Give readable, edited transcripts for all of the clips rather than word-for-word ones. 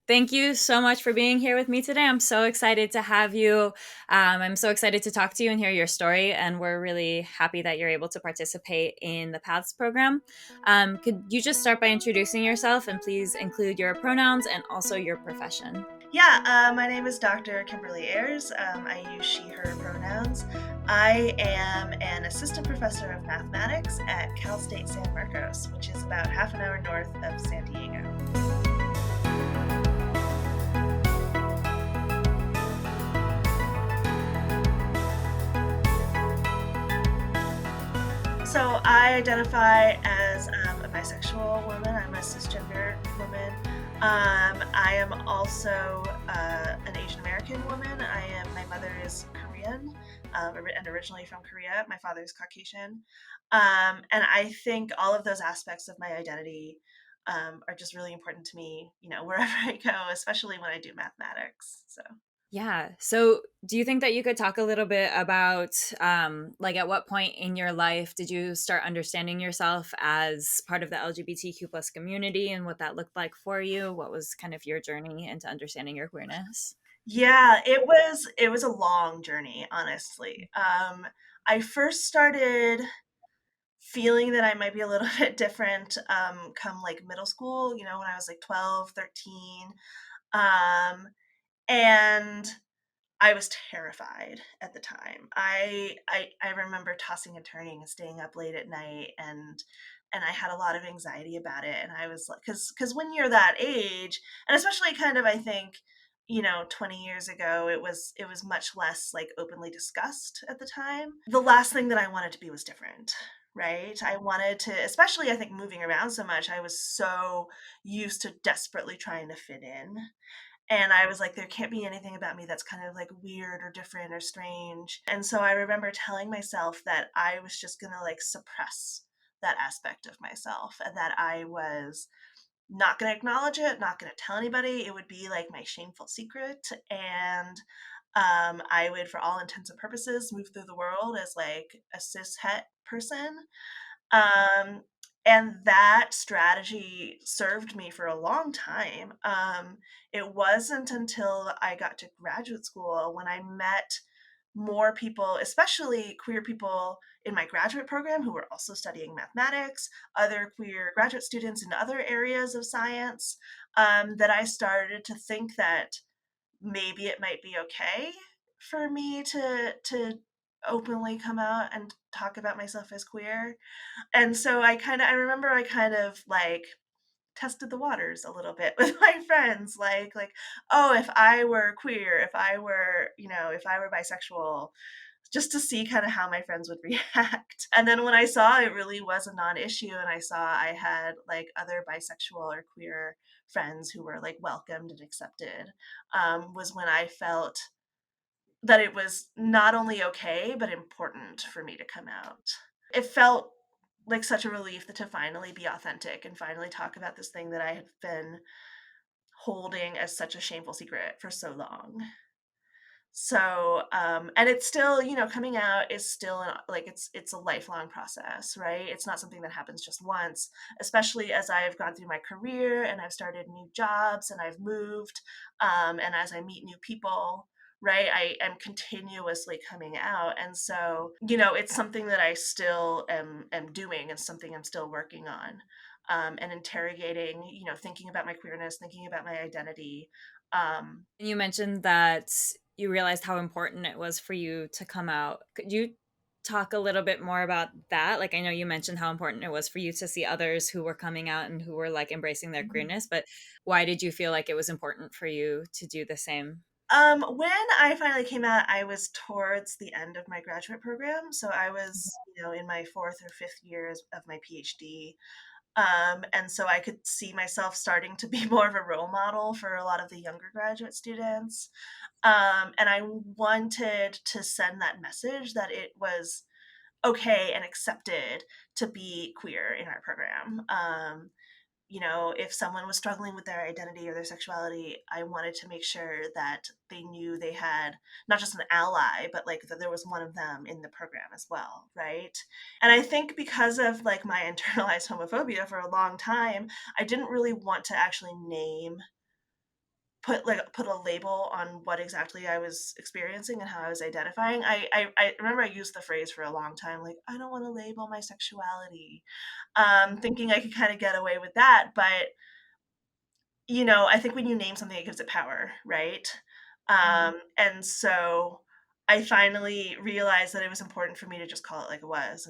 Thank you so much for being here with me today. I'm so excited to have you. I'm so excited to talk to you and hear your story. And we're really happy that you're able to participate in the PATHS program. Could you just start by introducing yourself and please include your pronouns and also your profession? Yeah, my name is Dr. Kimberly Ayers. I use she, her pronouns. I am an assistant professor of mathematics at Cal State San Marcos, which is about half an hour north of San Diego. So I identify as a bisexual woman. I'm a cisgender woman. I am also an Asian American woman. My mother is Korean and originally from Korea. My father is Caucasian, and I think all of those aspects of my identity are just really important to me. Wherever I go, especially when I do mathematics. So. Yeah. So, do you think that you could talk a little bit about, like, at what point in your life did you start understanding yourself as part of the LGBTQ plus community and what that looked like for you? What was kind of your journey into understanding your queerness? Yeah, it was a long journey, honestly. I first started feeling that I might be a little bit different come like middle school, when I was like 12, 13. Um, and I was terrified at the time. I remember tossing and turning and staying up late at night, and I had a lot of anxiety about it. And I was like, because when you're that age, and especially kind of I think 20 years ago, it was much less like openly discussed at the time. The last thing that I wanted to be was different. Right. I wanted to, especially I think moving around so much, I was so used to desperately trying to fit in, and I was like, there can't be anything about me that's kind of like weird or different or strange. And so I remember telling myself that I was just going to like suppress that aspect of myself and that I was not going to acknowledge it, not going to tell anybody. It would be like my shameful secret. And I would, for all intents and purposes, move through the world as like a cis het person. Um, and that strategy served me for a long time. It wasn't until I got to graduate school when I met more people, especially queer people in my graduate program who were also studying mathematics, other queer graduate students in other areas of science, that I started to think that maybe it might be okay for me to openly come out and talk about myself as queer. And so I remember I kind of like tested the waters a little bit with my friends, like, oh, if I were queer, if I were, if I were bisexual, just to see kind of how my friends would react. And then when I saw it really was a non-issue, and I saw I had like other bisexual or queer friends who were like welcomed and accepted, was when I felt that it was not only okay but important for me to come out. It felt like such a relief to finally be authentic and finally talk about this thing that I had been holding as such a shameful secret for so long. So, and it's still, coming out is still like it's a lifelong process, right? It's not something that happens just once, especially as I've gone through my career and I've started new jobs and I've moved, and as I meet new people, right? I am continuously coming out, and so it's something that I still am doing and something I'm still working on, and interrogating, thinking about my queerness, thinking about my identity. And you mentioned that you realized how important it was for you to come out. Could you talk a little bit more about that? Like, I know you mentioned how important it was for you to see others who were coming out and who were like embracing their queerness, but why did you feel like it was important for you to do the same? When I finally came out, I was towards the end of my graduate program. So I was, in my fourth or fifth years of my PhD. And so I could see myself starting to be more of a role model for a lot of the younger graduate students. And I wanted to send that message that it was okay and accepted to be queer in our program. If someone was struggling with their identity or their sexuality, I wanted to make sure that they knew they had not just an ally, but like that there was one of them in the program as well, right? And I think because of like my internalized homophobia for a long time, I didn't really want to actually name put a label on what exactly I was experiencing and how I was identifying. I remember I used the phrase for a long time, like, I don't want to label my sexuality, thinking I could kind of get away with that. But I think when you name something, it gives it power, right? Mhm. And so I finally realized that it was important for me to just call it like it was,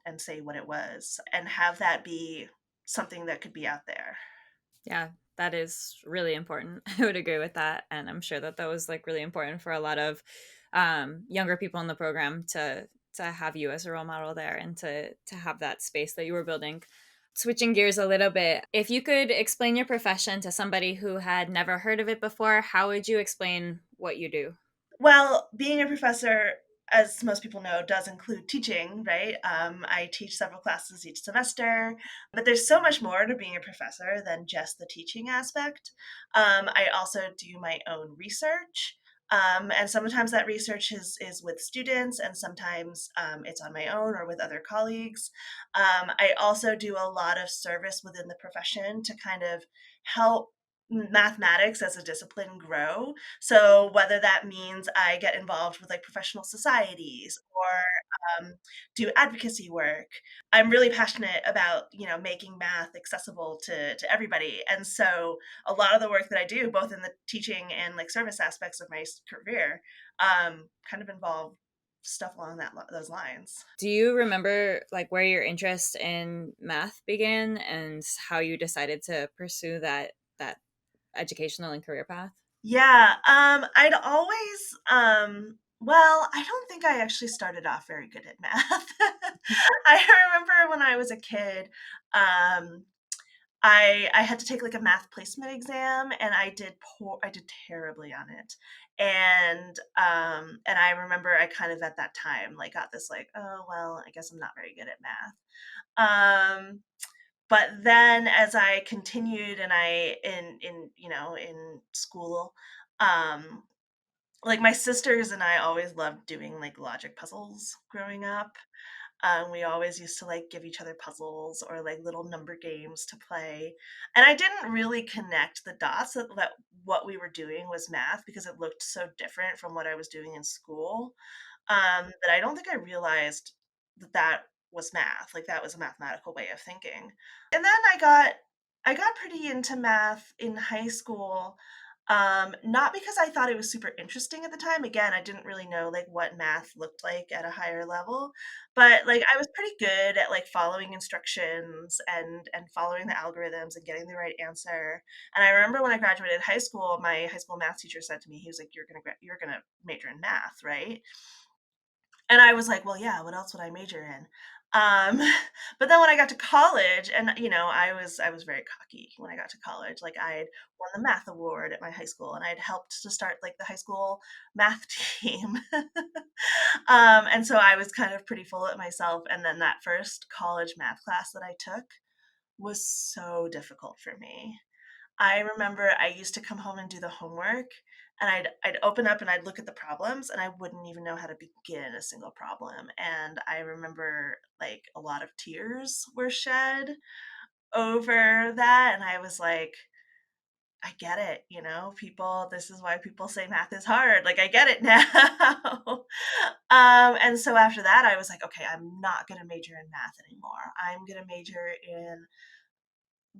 and say what it was, and have that be something that could be out there. Yeah, that is really important. I would agree with that, and I'm sure that that was like really important for a lot of younger people in the program to have you as a role model there and to have that space that you were building. Switching gears a little bit, if you could explain your profession to somebody who had never heard of it before, how would you explain what you do? Well, being a professor, as most people know, does include teaching, right? I teach several classes each semester, but there's so much more to being a professor than just the teaching aspect. I also do my own research. And sometimes that research is with students, and sometimes it's on my own or with other colleagues. I also do a lot of service within the profession to kind of help mathematics as a discipline grow. So whether that means I get involved with like professional societies or do advocacy work, I'm really passionate about making math accessible to everybody. And so a lot of the work that I do, both in the teaching and like service aspects of my career, kind of involve stuff along those lines. Do you remember like where your interest in math began and how you decided to pursue that educational and career path? Yeah, I'd always well, I don't think I actually started off very good at math. I remember when I was a kid, um, I had to take like a math placement exam, and I did terribly on it. And I remember I kind of at that time like got this like, oh well, I guess I'm not very good at math. But then as I continued and I in school, um, like my sisters and I always loved doing like logic puzzles growing up. We always used to like give each other puzzles or like little number games to play. And I didn't really connect the dots that what we were doing was math because it looked so different from what I was doing in school, that I don't think I realized that that was math, like, that was a mathematical way of thinking. And then I got pretty into math in high school, not because I thought it was super interesting at the time. Again, I didn't really know, like, what math looked like at a higher level, but, like, I was pretty good at, like, following instructions and following the algorithms and getting the right answer. And I remember when I graduated high school, my high school math teacher said to me, he was like, "You're gonna major in math, right?" And I was like, "Well, yeah, what else would I major in?" Um, but then when I got to college, and I was very cocky when I got to college. Like I had won the math award at my high school, and I'd helped to start like the high school math team. And so I was kind of pretty full of myself. And then that first college math class that I took was so difficult for me. I remember I used to come home and do the homework, and I'd open up and I'd look at the problems, and I wouldn't even know how to begin a single problem. And I remember like a lot of tears were shed over that, and I was like, I get it, people, this is why people say math is hard. Like I get it now. And so after that I was like, okay, I'm not going to major in math anymore. I'm going to major in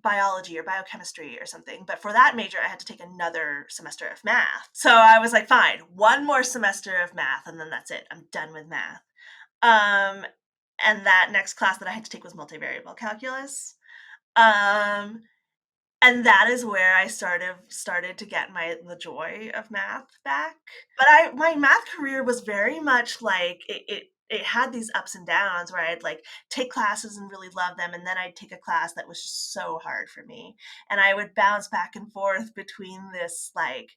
biology or biochemistry or something. But for that major, I had to take another semester of math. So I was like, fine, one more semester of math, and then that's it. I'm done with math. Um, and that next class that I had to take was multivariable calculus. Um, and that is where I started to get the joy of math back. But my math career was very much like it had these ups and downs where I'd like take classes and really love them, and then I'd take a class that was just so hard for me. And I would bounce back and forth between this like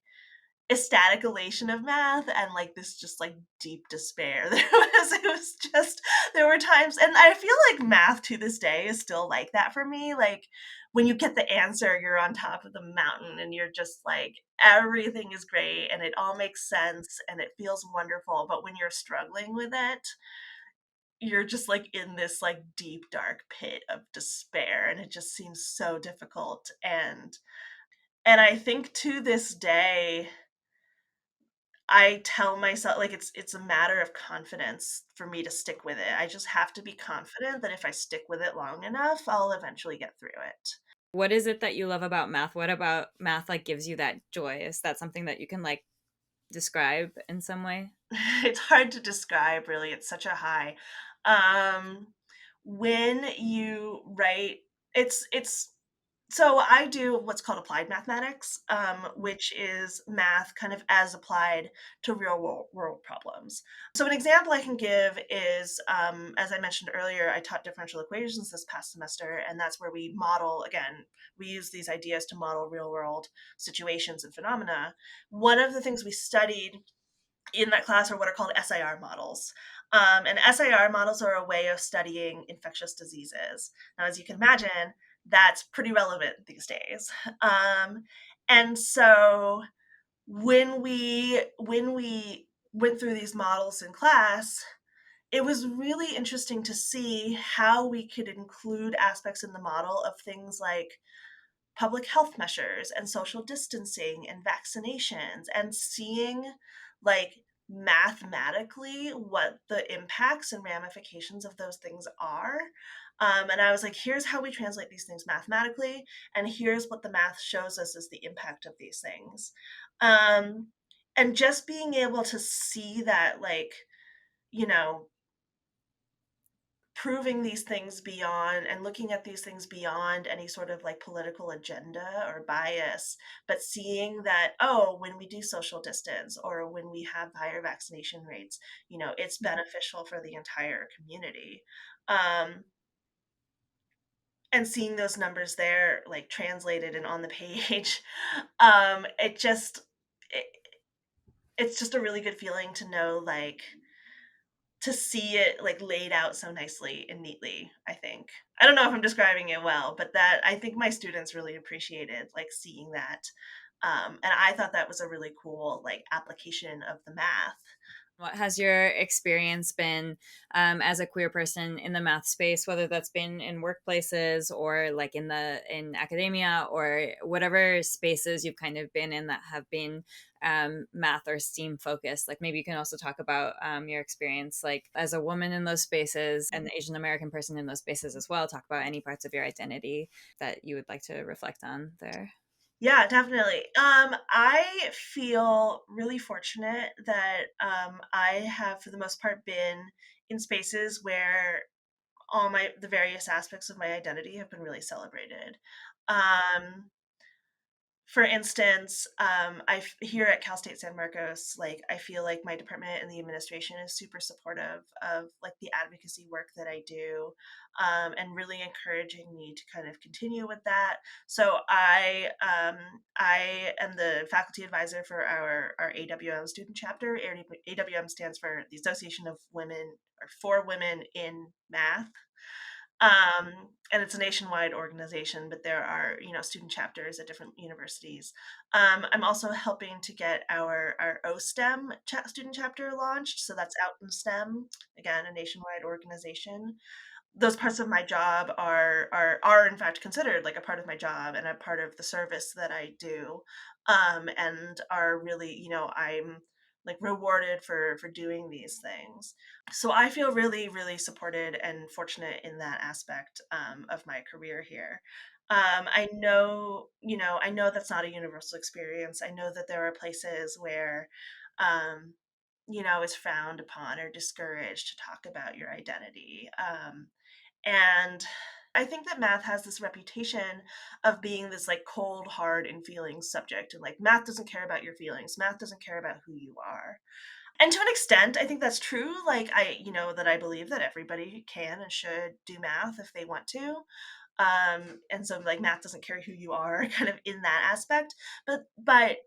ecstatic elation of math and like this just like deep despair. It was just there were times, and I feel like math to this day is still like that for me. Like when you get the answer, you're on top of the mountain and you're just like everything is great and it all makes sense and it feels wonderful. But when you're struggling with it, you're just like in this like deep dark pit of despair, and it just seems so difficult. And And I think to this day, I tell myself like it's a matter of confidence for me to stick with it. I just have to be confident that if I stick with it long enough, I'll eventually get through it. What is it that you love about math? What about math like gives you that joy? Is that something that you can like describe in some way? It's hard to describe really. It's such a high. Um when you write it's so I do what's called applied mathematics, which is math kind of as applied to real world problems. So an example I can give is, as I mentioned earlier, I taught differential equations this past semester, and that's where we model, again, we use these ideas to model real world situations and phenomena. One of the things we studied in that class are what are called SIR models. And SIR models are a way of studying infectious diseases. Now, as you can imagine, that's pretty relevant these days. And so when we went through these models in class, it was really interesting to see how we could include aspects in the model of things like public health measures and social distancing and vaccinations, and seeing like mathematically what the impacts and ramifications of those things are. And I was like, here's how we translate these things mathematically, and here's what the math shows us is the impact of these things. Um, and just being able to see that, like, you know, proving these things beyond and looking at these things beyond any sort of like political agenda or bias, but seeing that, oh, when we do social distance or when we have higher vaccination rates, it's beneficial for the entire community. Um, and seeing those numbers there, like translated and on the page, it just, it, it's just a really good feeling to know, like, to see it like laid out so nicely and neatly. I think, I don't know if I'm describing it well, but that I think my students really appreciated like seeing that. And I thought that was a really cool like application of the math. What has your experience been as a queer person in the math space, whether that's been in workplaces or like in academia or whatever spaces you've kind of been in that have been math or STEAM focused? Like maybe you can also talk about your experience like as a woman in those spaces and Asian American person in those spaces as well. Talk about any parts of your identity that you would like to reflect on there. Yeah, definitely. I feel really fortunate that I have, for the most part, been in spaces where all the various aspects of my identity have been really celebrated. Um, for instance, here at Cal State San Marcos, like I feel like my department and the administration is super supportive of like the advocacy work that I do, and really encouraging me to kind of continue with that. So I am the faculty advisor for our AWM student chapter. AWM stands for the Association of Women or for Women in Math. And it's a nationwide organization, but there are, student chapters at different universities. I'm also helping to get our OSTEM student chapter launched. So that's Out in STEM, again, a nationwide organization. Those parts of my job are in fact considered like a part of my job and a part of the service that I do, and are really, I'm like rewarded for doing these things. So I feel really, really supported and fortunate in that aspect, of my career here. I know that's not a universal experience. I know that there are places where, um, it's frowned upon or discouraged to talk about your identity. And I think that math has this reputation of being this like cold, hard, and feelings subject. And like math doesn't care about your feelings, math doesn't care about who you are. And to an extent, I think that's true. Like that I believe that everybody can and should do math if they want to. And so like math doesn't care who you are, kind of in that aspect. But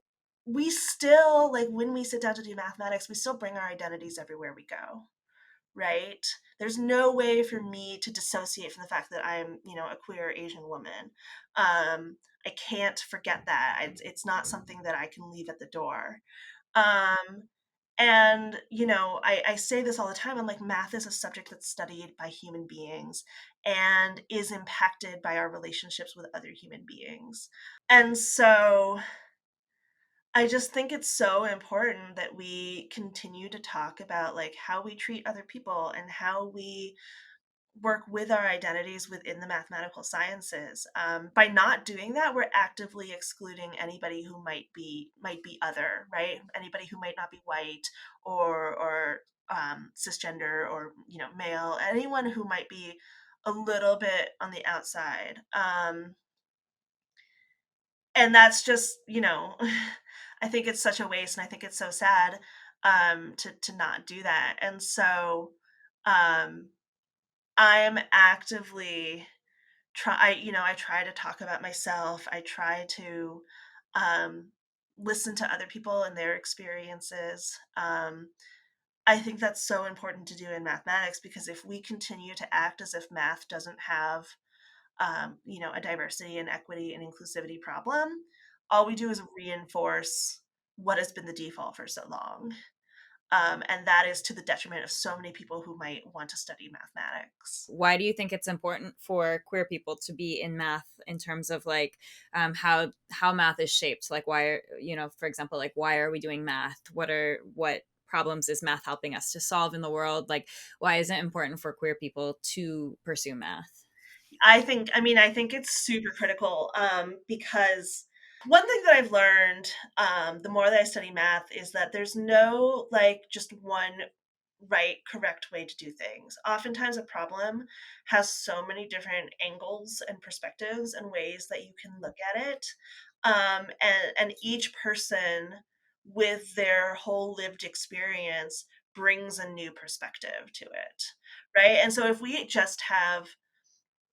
we still, like, when we sit down to do mathematics, we still bring our identities everywhere we go, right? There's no way for me to dissociate from the fact that I'm, a queer Asian woman. I can't forget that. It's not something that I can leave at the door. Um, And, I say this all the time. I'm like, math is a subject that's studied by human beings and is impacted by our relationships with other human beings. And so I just think it's so important that we continue to talk about like how we treat other people and how we work with our identities within the mathematical sciences. By not doing that, we're actively excluding anybody who might be other, right? Anybody who might not be white or cisgender or male. Anyone who might be a little bit on the outside. And that's just I think it's such a waste, and I think it's so sad to not do that. And so um, I'm actively I try to talk about myself. I try to um, listen to other people and their experiences. I think that's so important to do in mathematics, because if we continue to act as if math doesn't have a diversity and equity and inclusivity problem, all we do is reinforce what has been the default for so long. And that is to the detriment of so many people who might want to study mathematics. Why do you think it's important for queer people to be in math in terms of like how math is shaped? Like why are, for example, like why are we doing math? What problems is math helping us to solve in the world? Like why is it important for queer people to pursue math? I think it's super critical, because one thing that I've learned, the more that I study math, is that there's no like just one right, correct way to do things. Oftentimes, a problem has so many different angles and perspectives and ways that you can look at it, and each person with their whole lived experience brings a new perspective to it, right? And so, if we just have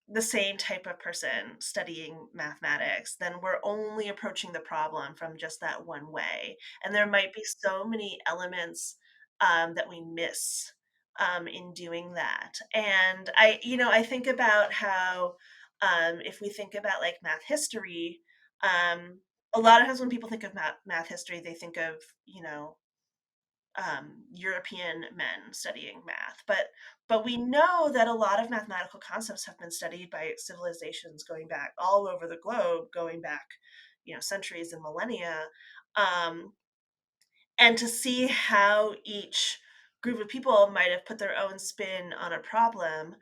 the same type of person studying mathematics, then we're only approaching the problem from just that one way. And there might be so many elements that we miss in doing that. And I think about how if we think about like math history, um, a lot of times when people think of math history, they think of, European men studying math, but we know that a lot of mathematical concepts have been studied by civilizations going back all over the globe, going back, centuries and millennia, um, and to see how each group of people might have put their own spin on a problem.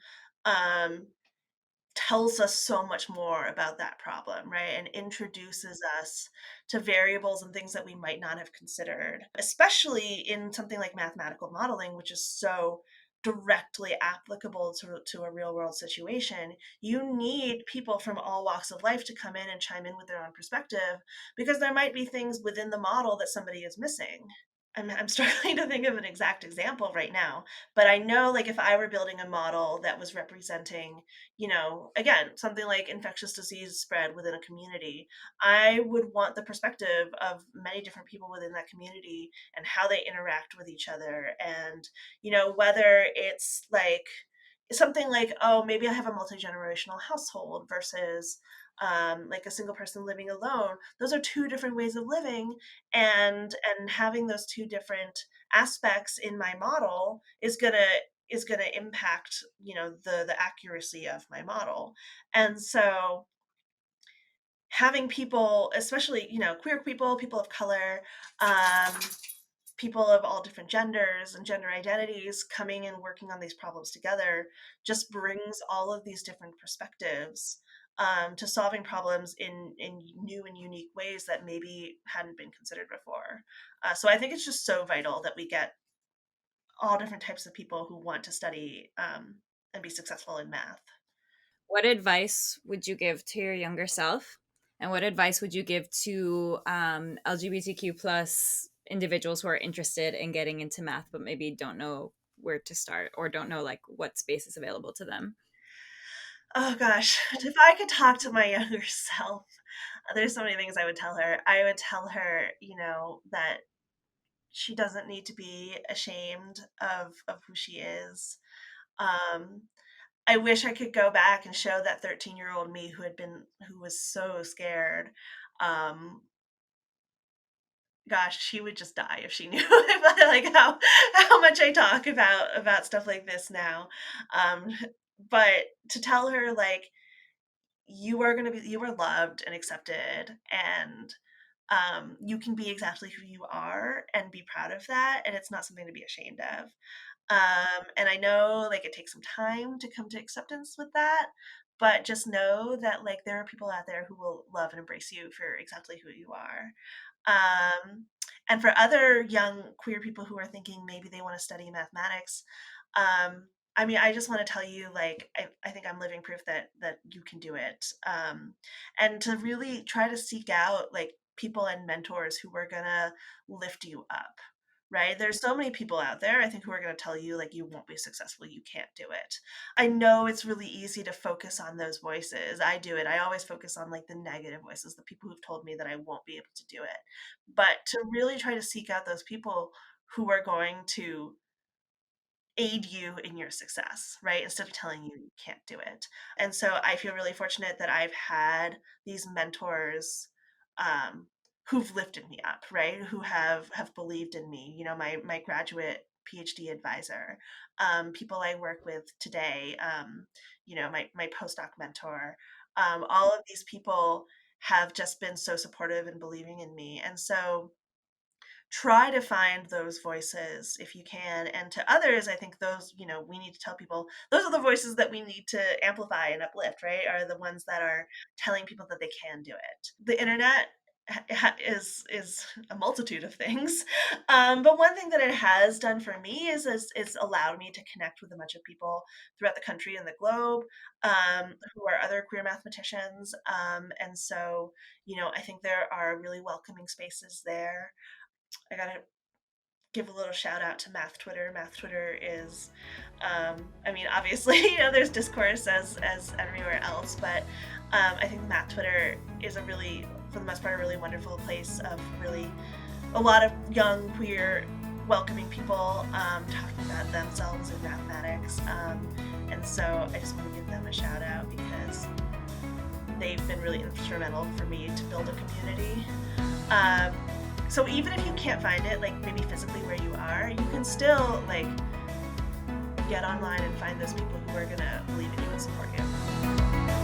Um, Tells us so much more about that problem, right? And introduces us to variables and things that we might not have considered, especially in something like mathematical modeling, which is so directly applicable to a real world situation. You need people from all walks of life to come in and chime in with their own perspective, because there might be things within the model that somebody is missing. I'm struggling to think of an exact example right now, but I know like if I were building a model that was representing, again, something like infectious disease spread within a community, I would want the perspective of many different people within that community and how they interact with each other. And, whether it's like something like, oh, maybe I have a multi generational household versus like a single person living alone. Those are two different ways of living, and having those two different aspects in my model is gonna impact the accuracy of my model. And so having people, especially queer people, people of color, um, people of all different genders and gender identities coming and working on these problems together just brings all of these different perspectives to solving problems in new and unique ways that maybe hadn't been considered before. So I think it's just so vital that we get all different types of people who want to study and be successful in math. What advice would you give to your younger self? And what advice would you give to LGBTQ plus individuals who are interested in getting into math but maybe don't know where to start or don't know like what space is available to them? Oh gosh, if I could talk to my younger self, there's so many things I would tell her. I would tell her, that she doesn't need to be ashamed of who she is. Um, I wish I could go back and show that 13-year-old me who was so scared, um, gosh, she would just die if she knew about, like, how much I talk about stuff like this now. Um, but to tell her, like, you are loved and accepted, and you can be exactly who you are and be proud of that, and it's not something to be ashamed of. And I know, like, it takes some time to come to acceptance with that, but just know that, like, there are people out there who will love and embrace you for exactly who you are. Um, and for other young queer people who are thinking maybe they want to study mathematics, I mean, I just want to tell you, like, I think I'm living proof that you can do it. And to really try to seek out like people and mentors who are gonna lift you up. Right? There's so many people out there, I think, who are going to tell you, like, you won't be successful, you can't do it. I know it's really easy to focus on those voices. I do it. I always focus on like the negative voices, the people who've told me that I won't be able to do it. But to really try to seek out those people who are going to aid you in your success, right? Instead of telling you you can't do it. And so I feel really fortunate that I've had these mentors um, who've lifted me up, right? Who have believed in me. You know, my graduate PhD advisor, people I work with today, you know, my postdoc mentor, all of these people have just been so supportive and believing in me. And so try to find those voices if you can, and to others I think those, you know, we need to tell people those are the voices that we need to amplify and uplift, right? Are the ones that are telling people that they can do it. The internet is a multitude of things, but one thing that it has done for me is allowed me to connect with a bunch of people throughout the country and the globe, who are other queer mathematicians, and so, you know, I think there are really welcoming spaces there. I gotta give a little shout out to Math Twitter. Math Twitter is, I mean, obviously, you know, there's discourse as everywhere else, but I think Math Twitter is a really, for the most part, a really wonderful place of really a lot of young, queer, welcoming people talking about themselves in mathematics. And so I just want to give them a shout out because they've been really instrumental for me to build a community. Um, so even if you can't find it, like maybe physically where you are, you can still like get online and find those people who are gonna believe in you and support you.